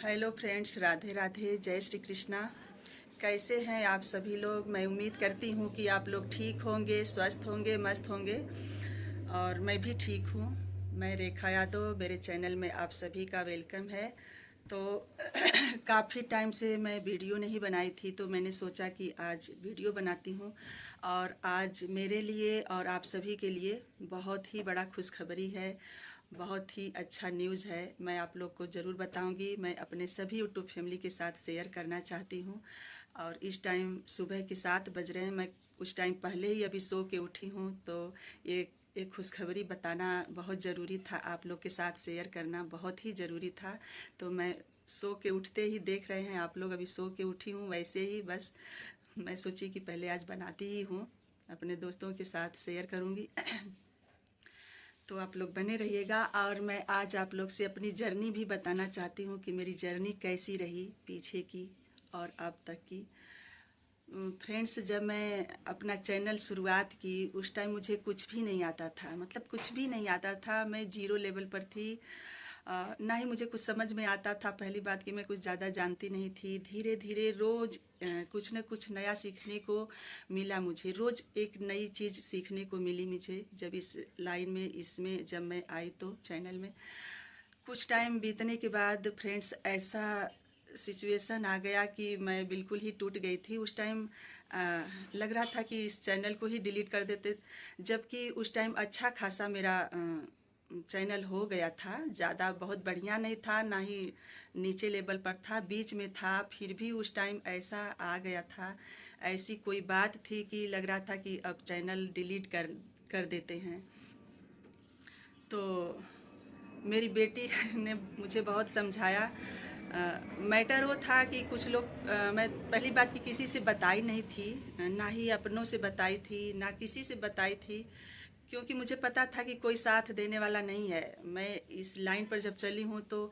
Hello friends, Radhe Radhe, जय श्री कृष्णा। कैसे हैं आप सभी लोग। मैं उम्मीद करती हूँ कि आप लोग ठीक होंगे, स्वस्थ होंगे, मस्त होंगे। और मैं भी ठीक हूँ। मैं रेखा यादव, मेरे चैनल में आप सभी का वेलकम है। तो काफ़ी टाइम से मैं वीडियो नहीं बनाई थी, तो मैंने सोचा कि आज वीडियो बनाती हूँ। और आज मेरे लिए और आप सभी के लिए बहुत ही बड़ा खुशखबरी है, बहुत ही अच्छा न्यूज़ है। मैं आप लोग को ज़रूर बताऊंगी। मैं अपने सभी यूट्यूब फैमिली के साथ शेयर करना चाहती हूँ। और इस टाइम सुबह के 7 बज रहे हैं। मैं कुछ टाइम पहले ही अभी सो के उठी हूँ, तो ये एक खुशखबरी बताना बहुत ज़रूरी था, आप लोग के साथ शेयर करना बहुत ही ज़रूरी था। तो मैं सो के उठते ही देख रहे हैं आप लोग, अभी सो के उठी हूँ, वैसे ही बस मैं सोची कि पहले आज बनाती ही हूँ, अपने दोस्तों के साथ शेयर करूँगी। तो आप लोग बने रहिएगा। और मैं आज आप लोग से अपनी जर्नी भी बताना चाहती हूँ कि मेरी जर्नी कैसी रही पीछे की और अब तक की। फ्रेंड्स, जब मैं अपना चैनल शुरुआत की उस टाइम मुझे कुछ भी नहीं आता था, मतलब कुछ भी नहीं आता था। मैं जीरो लेवल पर थी। ना ही मुझे कुछ समझ में आता था। पहली बात कि मैं कुछ ज़्यादा जानती नहीं थी। धीरे धीरे रोज़ कुछ न कुछ नया सीखने को मिला मुझे। रोज़ एक नई चीज़ सीखने को मिली मुझे जब इस लाइन में, इसमें जब मैं आई तो चैनल में। कुछ टाइम बीतने के बाद फ्रेंड्स, ऐसा सिचुएशन आ गया कि मैं बिल्कुल ही टूट गई थी। उस टाइम लग रहा था कि इस चैनल को ही डिलीट कर देते, जबकि उस टाइम अच्छा खासा मेरा चैनल हो गया था। ज़्यादा बहुत बढ़िया नहीं था, ना ही नीचे लेवल पर था, बीच में था। फिर भी उस टाइम ऐसा आ गया था, ऐसी कोई बात थी कि लग रहा था कि अब चैनल डिलीट कर देते हैं। तो मेरी बेटी ने मुझे बहुत समझाया। मैटर वो था कि कुछ लोग, मैं पहली बात कि किसी से बताई नहीं थी, ना ही अपनों से बताई थी, ना किसी से बताई थी, क्योंकि मुझे पता था कि कोई साथ देने वाला नहीं है। मैं इस लाइन पर जब चली हूँ तो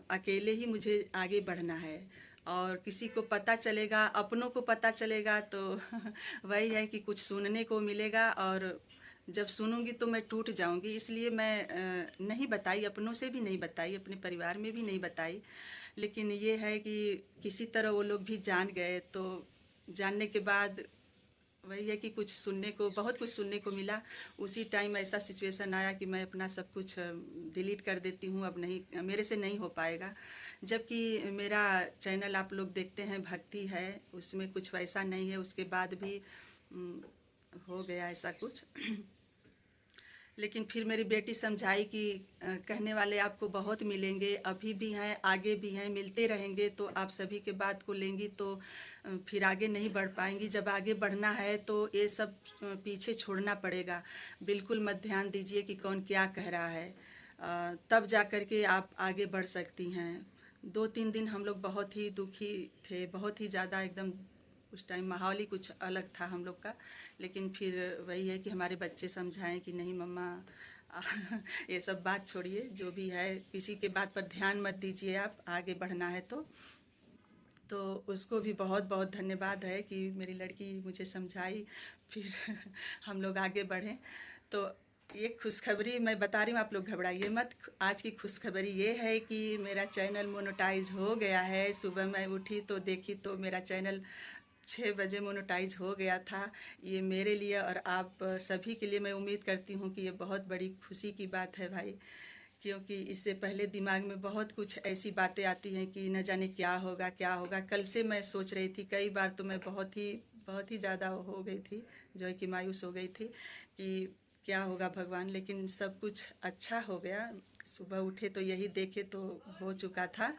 अकेले ही मुझे आगे बढ़ना है। और किसी को पता चलेगा, अपनों को पता चलेगा तो वही है कि कुछ सुनने को मिलेगा, और जब सुनूंगी तो मैं टूट जाऊंगी। इसलिए मैं नहीं बताई, अपनों से भी नहीं बताई, अपने परिवार में भी नहीं बताई। लेकिन ये है कि किसी तरह वो लोग भी जान गए। तो जानने के बाद वही है कि कुछ सुनने को, बहुत कुछ सुनने को मिला। उसी टाइम ऐसा सिचुएशन आया कि मैं अपना सब कुछ डिलीट कर देती हूँ, अब नहीं, मेरे से नहीं हो पाएगा। जबकि मेरा चैनल आप लोग देखते हैं, भक्ति है, उसमें कुछ वैसा नहीं है। उसके बाद भी हो गया ऐसा कुछ। लेकिन फिर मेरी बेटी समझाई कि कहने वाले आपको बहुत मिलेंगे, अभी भी हैं, आगे भी हैं, मिलते रहेंगे। तो आप सभी के बात को लेंगी तो फिर आगे नहीं बढ़ पाएंगी। जब आगे बढ़ना है तो ये सब पीछे छोड़ना पड़ेगा। बिल्कुल मत ध्यान दीजिए कि कौन क्या कह रहा है, तब जा कर के आप आगे बढ़ सकती हैं। 2-3 दिन हम लोग बहुत ही दुखी थे, बहुत ही ज़्यादा एकदम। उस टाइम माहौल ही कुछ अलग था हम लोग का। लेकिन फिर वही है कि हमारे बच्चे समझाएं कि नहीं मम्मा, ये सब बात छोड़िए, जो भी है किसी के बात पर ध्यान मत दीजिए, आप आगे बढ़ना है तो उसको भी बहुत बहुत धन्यवाद है कि मेरी लड़की मुझे समझाई, फिर हम लोग आगे बढ़ें। तो ये खुशखबरी मैं बता रही हूँ, आप लोग घबराइए मत। आज की खुशखबरी ये है कि मेरा चैनल मोनेटाइज हो गया है। सुबह मैं उठी तो देखी तो मेरा चैनल 6 बजे मोनेटाइज हो गया था। ये मेरे लिए और आप सभी के लिए मैं उम्मीद करती हूँ कि ये बहुत बड़ी खुशी की बात है भाई। क्योंकि इससे पहले दिमाग में बहुत कुछ ऐसी बातें आती हैं कि न जाने क्या होगा क्या होगा। कल से मैं सोच रही थी, कई बार तो मैं बहुत ही ज़्यादा हो गई थी, जो है कि मायूस हो गई थी कि क्या होगा भगवान। लेकिन सब कुछ अच्छा हो गया। सुबह उठे तो यही देखे तो हो चुका था।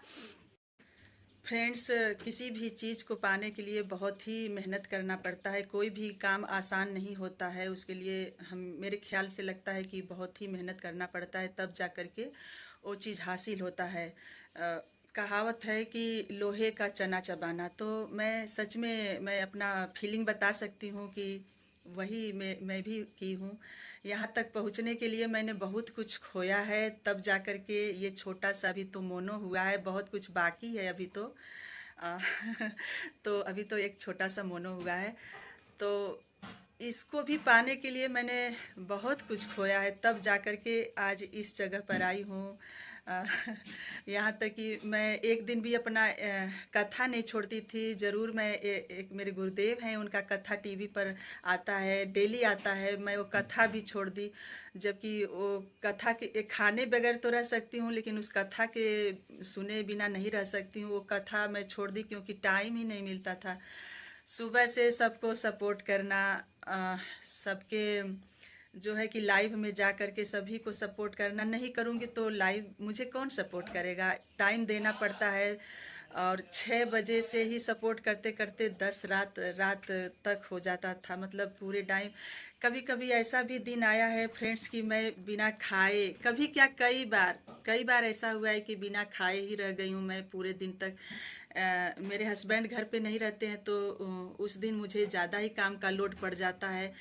फ्रेंड्स, किसी भी चीज़ को पाने के लिए बहुत ही मेहनत करना पड़ता है। कोई भी काम आसान नहीं होता है। उसके लिए हम, मेरे ख्याल से लगता है कि बहुत ही मेहनत करना पड़ता है, तब जा कर के वो चीज़ हासिल होता है। कहावत है कि लोहे का चना चबाना। तो मैं सच में, मैं अपना फीलिंग बता सकती हूँ कि वही मैं भी की हूँ। यहाँ तक पहुँचने के लिए मैंने बहुत कुछ खोया है, तब जा कर के ये छोटा सा अभी तो मोनो हुआ है। बहुत कुछ बाकी है अभी तो। आ, तो अभी तो एक छोटा सा मोनो हुआ है। तो इसको भी पाने के लिए मैंने बहुत कुछ खोया है, तब जा कर के आज इस जगह पर आई हूँ। यहाँ तक कि मैं एक दिन भी अपना कथा नहीं छोड़ती थी। ज़रूर मैं एक मेरे गुरुदेव हैं, उनका कथा टीवी पर आता है, डेली आता है, मैं वो कथा भी छोड़ दी। जबकि वो कथा के खाने बगैर तो रह सकती हूँ, लेकिन उस कथा के सुने बिना नहीं रह सकती हूँ। वो कथा मैं छोड़ दी क्योंकि टाइम ही नहीं मिलता था। सुबह से सबको सपोर्ट करना, सबके जो है कि लाइव में जा कर के सभी को सपोर्ट करना, नहीं करूँगी तो लाइव मुझे कौन सपोर्ट करेगा। टाइम देना पड़ता है और 6 बजे से ही सपोर्ट करते करते 10 रात तक हो जाता था। मतलब पूरे टाइम, कभी कभी ऐसा भी दिन आया है फ्रेंड्स कि मैं बिना खाए, कभी क्या कई बार ऐसा हुआ है कि बिना खाए ही रह गई हूँ मैं पूरे दिन तक। मेरे हस्बैंड घर पे नहीं रहते हैं तो उस दिन मुझे ज़्यादा ही काम का लोड पड़ जाता है।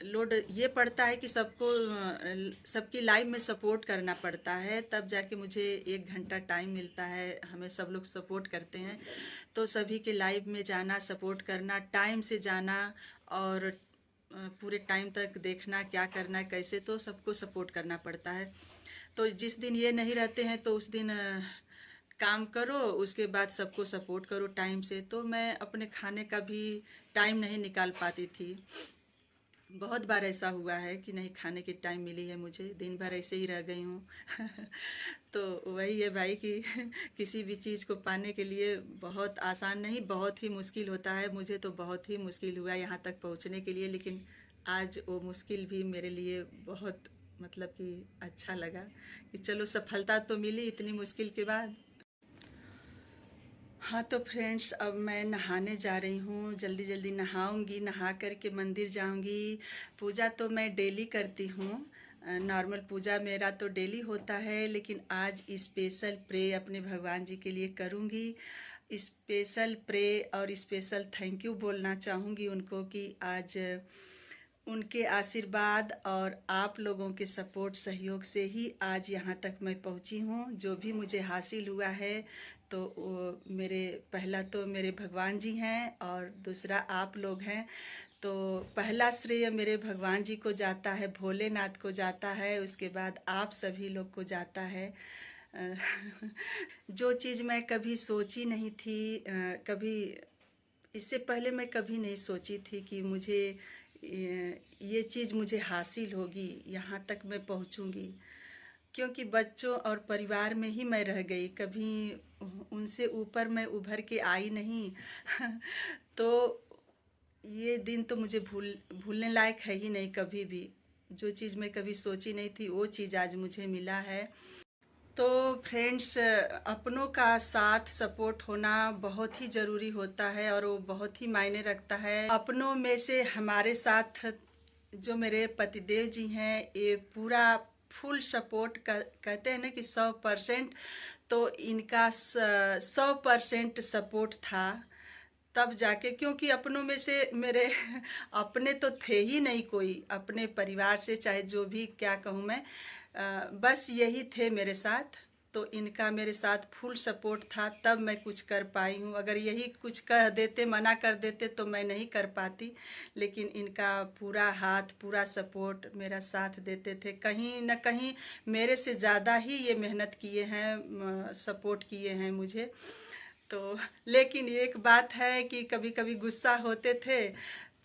लोड ये पड़ता है कि सबकी लाइव में सपोर्ट करना पड़ता है, तब जाके मुझे 1 घंटा टाइम मिलता है। हमें सब लोग सपोर्ट करते हैं तो सभी के लाइव में जाना, सपोर्ट करना, टाइम से जाना और पूरे टाइम तक देखना क्या करना है कैसे, तो सबको सपोर्ट करना पड़ता है। तो जिस दिन ये नहीं रहते हैं तो उस दिन काम करो, उसके बाद सबको सपोर्ट करो टाइम से। तो मैं अपने खाने का भी टाइम नहीं निकाल पाती थी। बहुत बार ऐसा हुआ है कि नहीं खाने की टाइम मिली है मुझे, दिन भर ऐसे ही रह गई हूँ। तो वही है भाई कि किसी भी चीज़ को पाने के लिए बहुत आसान नहीं, बहुत ही मुश्किल होता है। मुझे तो बहुत ही मुश्किल हुआ यहाँ तक पहुँचने के लिए, लेकिन आज वो मुश्किल भी मेरे लिए बहुत मतलब कि अच्छा लगा कि चलो सफलता तो मिली इतनी मुश्किल के बाद। हाँ तो फ्रेंड्स, अब मैं नहाने जा रही हूँ, जल्दी जल्दी नहाऊंगी, नहा करके मंदिर जाऊंगी। पूजा तो मैं डेली करती हूँ, नॉर्मल पूजा मेरा तो डेली होता है, लेकिन आज स्पेशल प्रे अपने भगवान जी के लिए करूँगी। स्पेशल प्रे और स्पेशल थैंक यू बोलना चाहूँगी उनको कि आज उनके आशीर्वाद और आप लोगों के सपोर्ट सहयोग से ही आज यहाँ तक मैं पहुँची हूँ। जो भी मुझे हासिल हुआ है तो वो पहला तो मेरे भगवान जी हैं और दूसरा आप लोग हैं। तो पहला श्रेय मेरे भगवान जी को जाता है, भोलेनाथ को जाता है, उसके बाद आप सभी लोग को जाता है। जो चीज़ मैं कभी सोची नहीं थी, कभी इससे पहले मैं कभी नहीं सोची थी कि मुझे ये चीज़ मुझे हासिल होगी, यहाँ तक मैं पहुँचूँगी। क्योंकि बच्चों और परिवार में ही मैं रह गई, कभी उनसे ऊपर मैं उभर के आई नहीं। तो ये दिन तो मुझे भूलने लायक है ही नहीं कभी भी। जो चीज़ मैं कभी सोची नहीं थी वो चीज़ आज मुझे मिला है। तो फ्रेंड्स, अपनों का साथ सपोर्ट होना बहुत ही ज़रूरी होता है और वो बहुत ही मायने रखता है। अपनों में से हमारे साथ जो मेरे पतिदेव जी हैं, ये पूरा फुल सपोर्ट कहते हैं ना कि 100%, तो इनका 100% सपोर्ट था तब जाके। क्योंकि अपनों में से मेरे अपने तो थे ही नहीं कोई, अपने परिवार से चाहे जो भी क्या कहूँ मैं, बस यही थे मेरे साथ। तो इनका मेरे साथ फुल सपोर्ट था तब मैं कुछ कर पाई हूँ। अगर यही कुछ कह देते, मना कर देते तो मैं नहीं कर पाती। लेकिन इनका पूरा हाथ, पूरा सपोर्ट मेरा साथ देते थे। कहीं न कहीं मेरे से ज़्यादा ही ये मेहनत किए हैं, सपोर्ट किए हैं मुझे। तो लेकिन एक बात है कि कभी कभी गुस्सा होते थे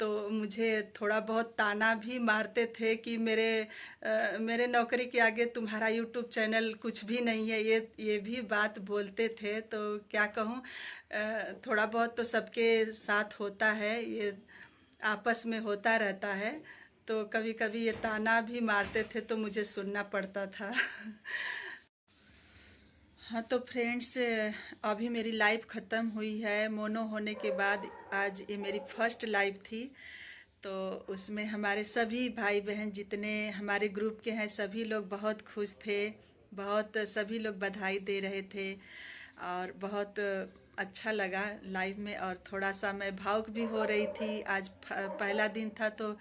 तो मुझे थोड़ा बहुत ताना भी मारते थे कि मेरे नौकरी के आगे तुम्हारा यूट्यूब चैनल कुछ भी नहीं है, ये भी बात बोलते थे। तो क्या कहूँ, थोड़ा बहुत तो सबके साथ होता है, ये आपस में होता रहता है। तो कभी कभी ये ताना भी मारते थे तो मुझे सुनना पड़ता था। हाँ तो फ्रेंड्स, अभी मेरी लाइव ख़त्म हुई है मोनो होने के बाद। आज ये मेरी फर्स्ट लाइव थी। तो उसमें हमारे सभी भाई बहन जितने हमारे ग्रुप के हैं सभी लोग बहुत खुश थे, बहुत सभी लोग बधाई दे रहे थे और बहुत अच्छा लगा लाइव में। और थोड़ा सा मैं भावुक भी हो रही थी। आज पहला दिन था तो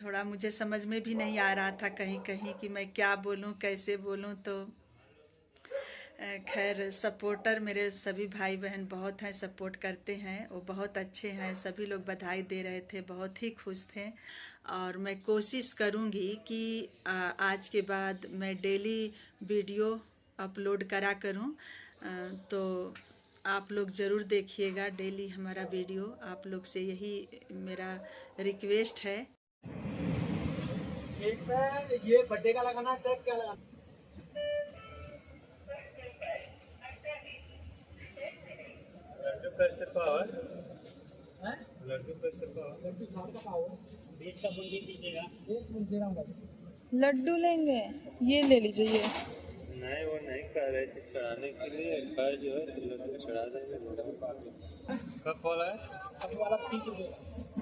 थोड़ा मुझे समझ में भी नहीं आ रहा था कहीं कहीं कि मैं क्या बोलूँ, कैसे बोलूँ। तो खैर, सपोर्टर मेरे सभी भाई बहन बहुत हैं, सपोर्ट करते हैं, वो बहुत अच्छे हैं। सभी लोग बधाई दे रहे थे, बहुत ही खुश थे। और मैं कोशिश करूंगी कि आज के बाद मैं डेली वीडियो अपलोड करा करूं। तो आप लोग ज़रूर देखिएगा डेली हमारा वीडियो। आप लोग से यही मेरा रिक्वेस्ट है। ये बर्थडे का लगाना टैग क्या लगाना? लड्डू कैसे पाव है? लड्डू कैसे पाव? लड्डू 60 का पाव है। 20 का बूंदी दीजिएगा। 1 मिनट दे रहा हूँ। लड्डू लेंगे, ये ले लीजिए। ये नहीं, वो नहीं कह रहे थे चढ़ाने के लिए। कल जो है लड्डू चढ़ा देंगे। कब बोला है? अब वाला 30 रुपये।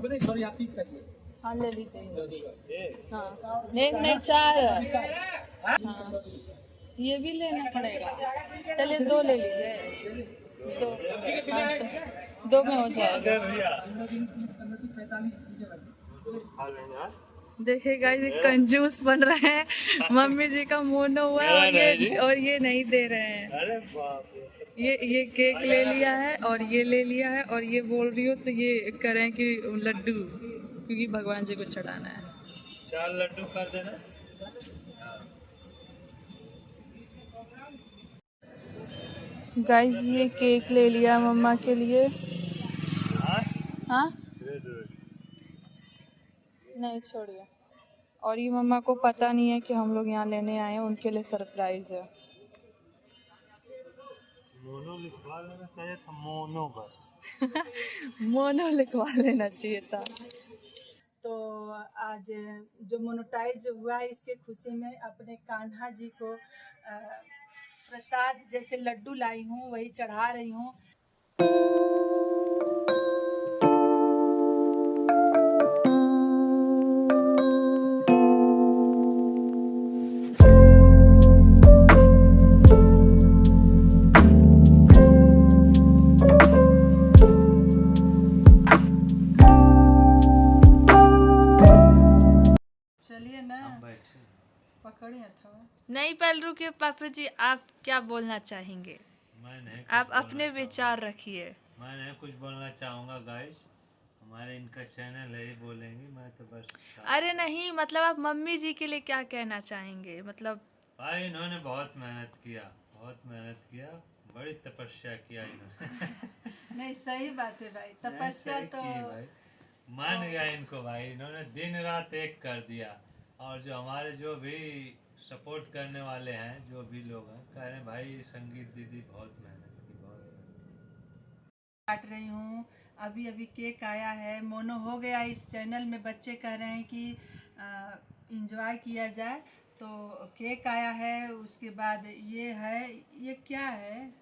नहीं सॉरी, आप 30 का दिए। हाँ ले लीजिए। ये हाँ नहीं 4। हाँ ये भी लेना पड़ेगा। चलिए 2 ले लीजिए। 2 हाँ तो 2 में हो जाएगा। खा लेंगे। हाँ? देखिएगा ये कंजूस बन रहे हैं। मम्मी जी का मोनो हुआ है और ये नहीं दे रहे हैं। अरे बाप रे। ये केक ले लिया है और ये ले लिया है और ये बोल रही हो तो ये करें कि लड्डू, क्योंकि भगवान जी को चढ़ाना है। 4 लड्डू कर देना। गाइस ये केक ले लिया मम्मा के लिए। हाँ नहीं छोड़िए। और ये मम्मा को पता नहीं है कि हम लोग यहाँ लेने आए हैं, उनके लिए सरप्राइज है। मोनो लिखवा लेना चाहिए था। मोनो पर मोनो लिखवा लेना चाहिए था। तो आज जो मोनेटाइज हुआ है इसके खुशी में अपने कान्हा जी को प्रसाद जैसे लड्डू लाई हूँ वही चढ़ा रही हूँ। चलिए ना, पकड़े अथवा नहीं पहले रुकिए पापा जी, आप क्या बोलना चाहेंगे? मैं आप अपने विचार रखिए। नहीं कुछ बोलना चाहूँगा गाइस। हमारे इनका चैनल है, बोलेंगे। मैं तो बस अरे नहीं, मतलब आप मम्मी जी के लिए क्या कहना चाहेंगे? मतलब भाई इन्होंने बहुत मेहनत किया, बड़ी तपस्या किया इन्होंने। नहीं सही बात है भाई, तपस्या तो भाई मान गया इनको भाई। इन्होंने दिन रात एक कर दिया। और जो हमारे जो भी सपोर्ट करने वाले हैं, जो भी लोग हैं, कह रहे हैं भाई संगीत दीदी बहुत मेहनत की, बहुत मेहनत। काट रही हूँ। अभी अभी केक आया है, मोनो हो गया इस चैनल में। बच्चे कह रहे हैं कि इंजॉय किया जाए, तो केक आया है। उसके बाद ये है, ये क्या है,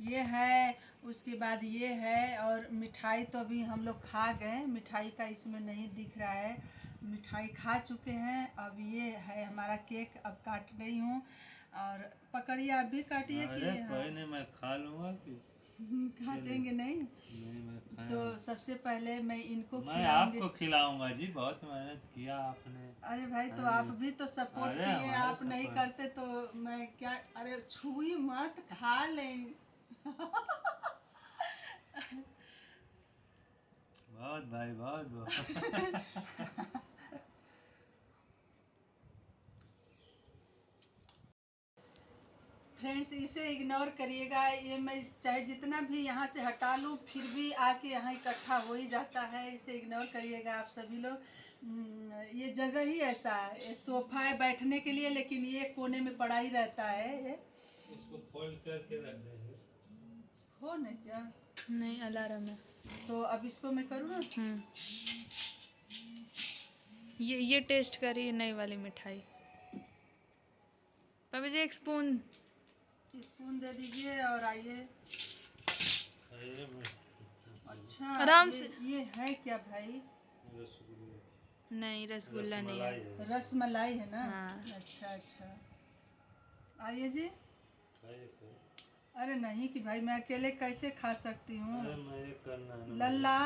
ये है। उसके बाद ये है। और मिठाई तो अभी हम लोग खा गए, मिठाई का इसमें नहीं दिख रहा है। मिठाई खा चुके हैं। अब ये है हमारा केक, अब काट रही हूँ। और पकड़िए, आप भी काटिए कि कोई नहीं, मैं खा लूँगा कि काटेंगे नहीं। मैं तो सबसे पहले मैं इनको मैं आपको खिलाऊंगा जी। बहुत मेहनत किया आपने। अरे भाई तो आप भी तो सपोर्ट किए, आप नहीं करते तो मैं क्या। अरे छुई मत, खा लें। बहुत भाई, बहुत। फ्रेंड्स इसे इग्नोर करिएगा। ये मैं चाहे जितना भी यहाँ से हटा लूँ फिर भी आके यहाँ इकट्ठा हो ही जाता है। इसे इग्नोर करिएगा आप सभी लोग। ये जगह ही ऐसा है, ये सोफा है बैठने के लिए, लेकिन ये कोने में पड़ा ही रहता है। ये इसको फोल्ड करके रख देंगे। हो नहीं क्या? नहीं अलार्म है। तो अब इसको मैं करूँ ना। ये टेस्ट करिए नई वाली मिठाई। पापा जी एक स्पून दे दीजिए और आइए। अच्छा आराम से। ये है क्या भाई? नहीं रसगुल्ला नहीं है, रसमलाई है ना। हाँ। अच्छा आइए जी। अरे नहीं कि भाई मैं अकेले कैसे खा सकती हूँ। लल्ला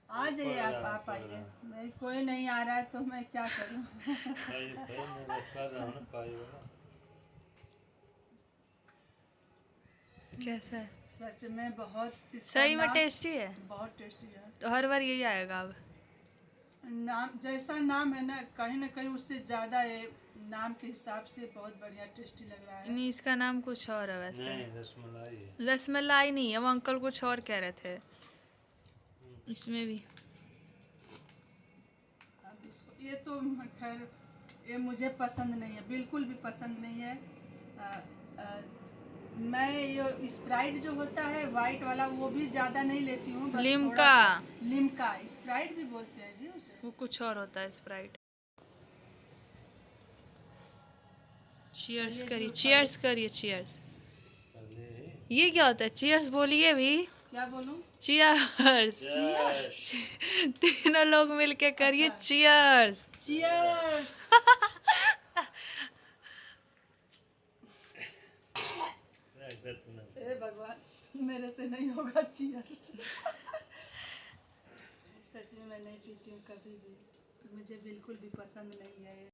आ जाइए, आप आइए। मैं कोई नहीं आ रहा है तो मैं क्या करूँ। कैसा है? सच में बहुत सही में टेस्टी है, बहुत टेस्टी है। तो हर बार यही आएगा अब। नाम जैसा नाम है ना कहीं उससे ज़्यादा ये नाम के हिसाब से बहुत बढ़िया टेस्टी लग रहा है। नहीं, इसका नाम कुछ और है वैसे। नहीं, रसमलाई है। रसमलाई नहीं है, वो अंकल कुछ और कह रहे थे। इसमें भी अब इसको ये तो खैर ये मुझे पसंद नहीं है, बिल्कुल भी पसंद नहीं है। मैं ये स्प्राइट जो होता है वाइट वाला वो भी ज़्यादा नहीं लेती हूँ, बस लिम्का। थोड़ा सा। लिम्का स्प्राइट भी बोलते हैं जी उसे। वो कुछ और होता है स्प्राइट। चीयर्स चलिए करिए, जो चीयर्स करिए, चीयर्स। पहले ये क्या होता है? चीयर्स बोलिए भी। क्या बोलूँ? चीयर्स। तीनों लोग मिलके करिए अच्छा। चीयर्स। चीयर्स। हे भगवान, मेरे से नहीं होगा चीयर्स। सच में मैं नहीं पीती हूँ कभी भी, मुझे बिल्कुल भी पसंद नहीं है।